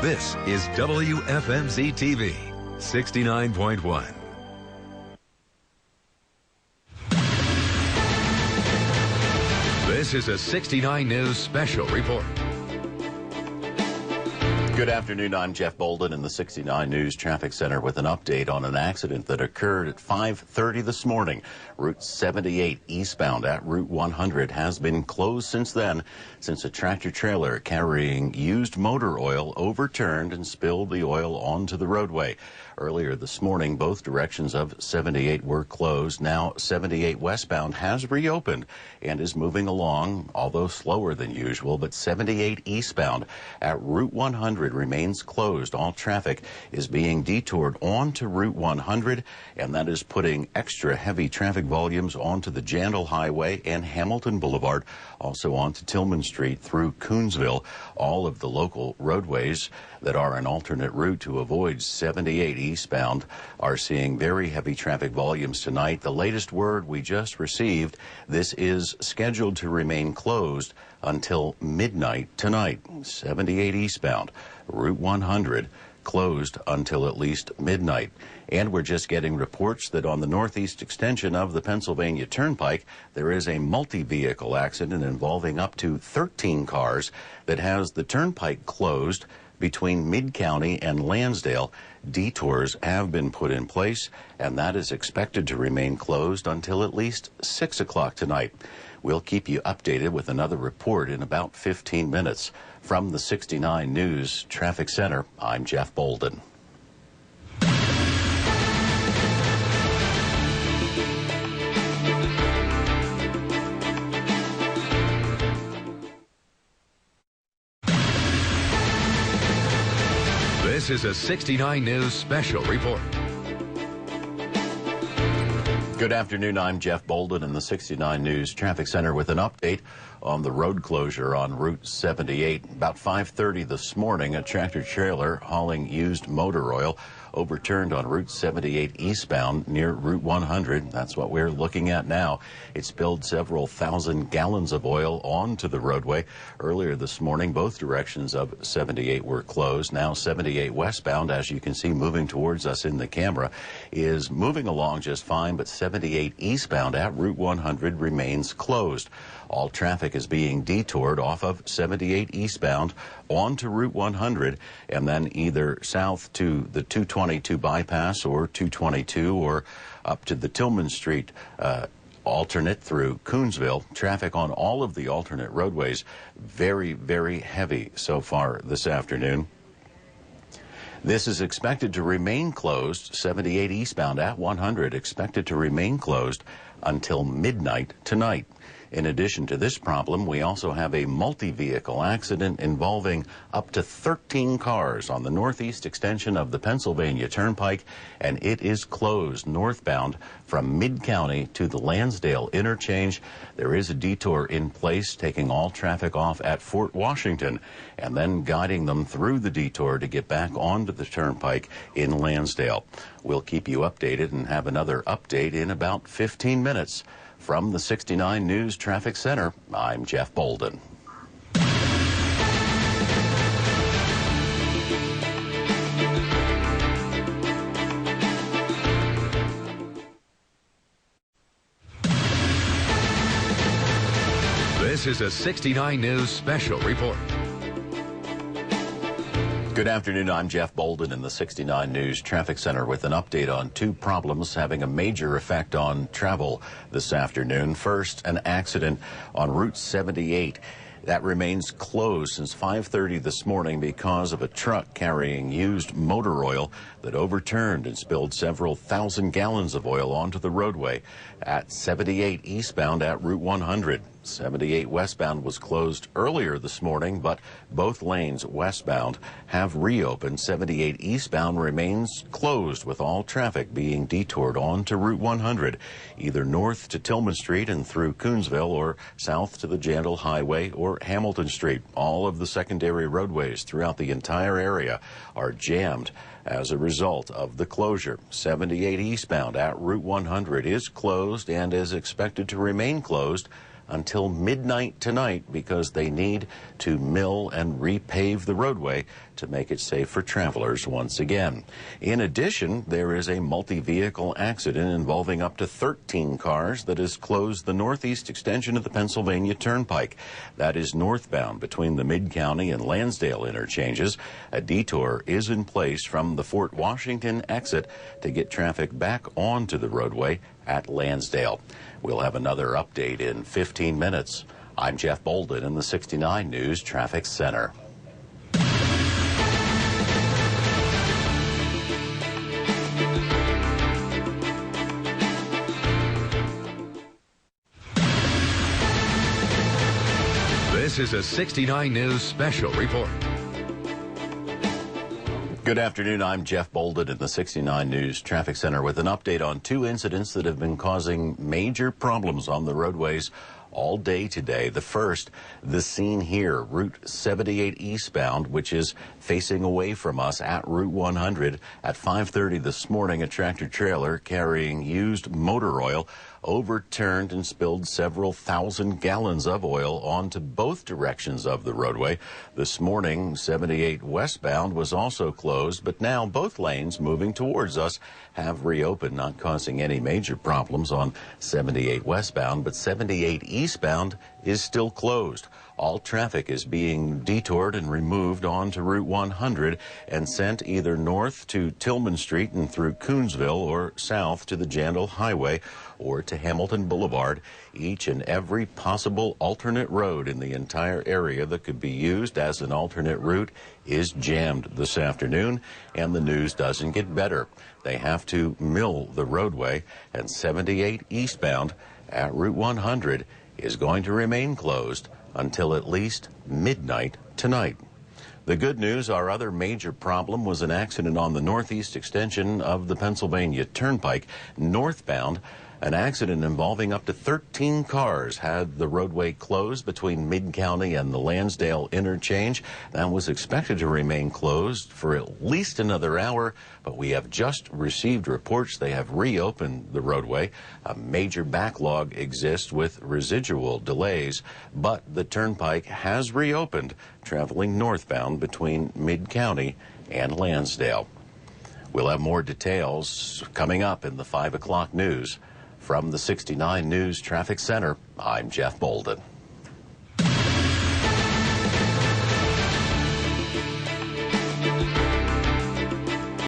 This is WFMZ TV, 69.1. This is a 69 News special report. Good afternoon. I'm Jeff Bolden in the 69 News Traffic Center with an update on an accident that occurred at 5:30 this morning. Route 78 eastbound at Route 100 has been closed since then, since a tractor trailer carrying used motor oil overturned and spilled the oil onto the roadway. Earlier this morning, both directions of 78 were closed. Now 78 westbound has reopened and is moving along, although slower than usual, but 78 eastbound at Route 100 remains closed. All traffic is being detoured onto Route 100, and that is putting extra heavy traffic volumes onto the Jandal Highway and Hamilton Boulevard, also onto Tillman Street through Coonsville. All of the local roadways that are an alternate route to avoid 78 eastbound are seeing very heavy traffic volumes tonight. The latest word we just received, this is scheduled to remain closed until midnight tonight. 78 eastbound, Route 100 closed until at least midnight. And we're just getting reports that on the northeast extension of the Pennsylvania Turnpike, there is a multi-vehicle accident involving up to 13 cars that has the turnpike closed between Mid-County and Lansdale. Detours have been put in place, and that is expected to remain closed until at least 6 o'clock tonight. We'll keep you updated with another report in about 15 minutes. From the 69 News Traffic Center, I'm Jeff Bolden. This is a 69 News special report. Good afternoon. I'm Jeff Bolden in the 69 News Traffic Center with an update on the road closure on Route 78. About 5:30 this morning, a tractor trailer hauling used motor oil overturned on Route 78 eastbound near Route 100. That's what we're looking at now. It spilled several thousand gallons of oil onto the roadway. Earlier this morning, both directions of 78 were closed. Now 78 westbound, as you can see moving towards us in the camera, is moving along just fine, but 78 eastbound at Route 100 remains closed. All traffic is being detoured off of 78 eastbound onto Route 100 and then either south to the 222 bypass or 222 or up to the Tillman Street alternate through Coonsville. Traffic on all of the alternate roadways very, very heavy so far this afternoon. This is expected to remain closed. 78 eastbound at 100 expected to remain closed until midnight tonight. In addition to this problem, we also have a multi-vehicle accident involving up to 13 cars on the northeast extension of the Pennsylvania Turnpike, and it is closed northbound from Mid-County to the Lansdale interchange. There is a detour in place, taking all traffic off at Fort Washington and then guiding them through the detour to get back onto the Turnpike in Lansdale. We'll keep you updated and have another update in about 15 minutes. From the 69 News Traffic Center, I'm Jeff Bolden. This is a 69 News special report. Good afternoon. I'm Jeff Bolden in the 69 News Traffic Center with an update on two problems having a major effect on travel this afternoon. First, an accident on Route 78. That remains closed since 5:30 this morning because of a truck carrying used motor oil that overturned and spilled several thousand gallons of oil onto the roadway at 78 eastbound at Route 100. 78 westbound was closed earlier this morning, but both lanes westbound have reopened. 78 eastbound remains closed, with all traffic being detoured onto Route 100, either north to Tillman Street and through Coonsville or south to the Jandal Highway or Hamilton Street. All of the secondary roadways throughout the entire area are jammed as a result of the closure. 78 eastbound at Route 100 is closed and is expected to remain closed until midnight tonight because they need to mill and repave the roadway to make it safe for travelers once again. In addition, there is a multi-vehicle accident involving up to 13 cars that has closed the northeast extension of the Pennsylvania Turnpike. That is northbound between the Mid-County and Lansdale interchanges. A detour is in place from the Fort Washington exit to get traffic back onto the roadway at Lansdale. We'll have another update in 15 minutes. I'm Jeff Bolden in the 69 News Traffic Center. This is a 69 News special report. Good afternoon. I'm Jeff Bolden in the 69 News Traffic Center with an update on two incidents that have been causing major problems on the roadways all day today. The first, the scene here, Route 78 eastbound, which is facing away from us at Route 100. At 5:30 this morning, a tractor trailer carrying used motor oil overturned and spilled several thousand gallons of oil onto both directions of the roadway. This morning, 78 westbound was also closed, but now both lanes moving towards us have reopened, not causing any major problems on 78 westbound, but 78 eastbound is still closed. All traffic is being detoured and removed onto Route 100 and sent either north to Tillman Street and through Coonsville or south to the Jandal Highway or to Hamilton Boulevard. Each and every possible alternate road in the entire area that could be used as an alternate route is jammed this afternoon, and the news doesn't get better. They have to mill the roadway, and 78 eastbound at Route 100 is going to remain closed until at least midnight tonight. The good news, our other major problem was an accident on the northeast extension of the Pennsylvania Turnpike. Northbound, an accident involving up to 13 cars had the roadway closed between Mid-County and the Lansdale interchange. That was expected to remain closed for at least another hour, but we have just received reports they have reopened the roadway. A major backlog exists with residual delays, but the turnpike has reopened, traveling northbound between Mid-County and Lansdale. We'll have more details coming up in the 5 o'clock news. From the 69 News Traffic Center, I'm Jeff Bolden.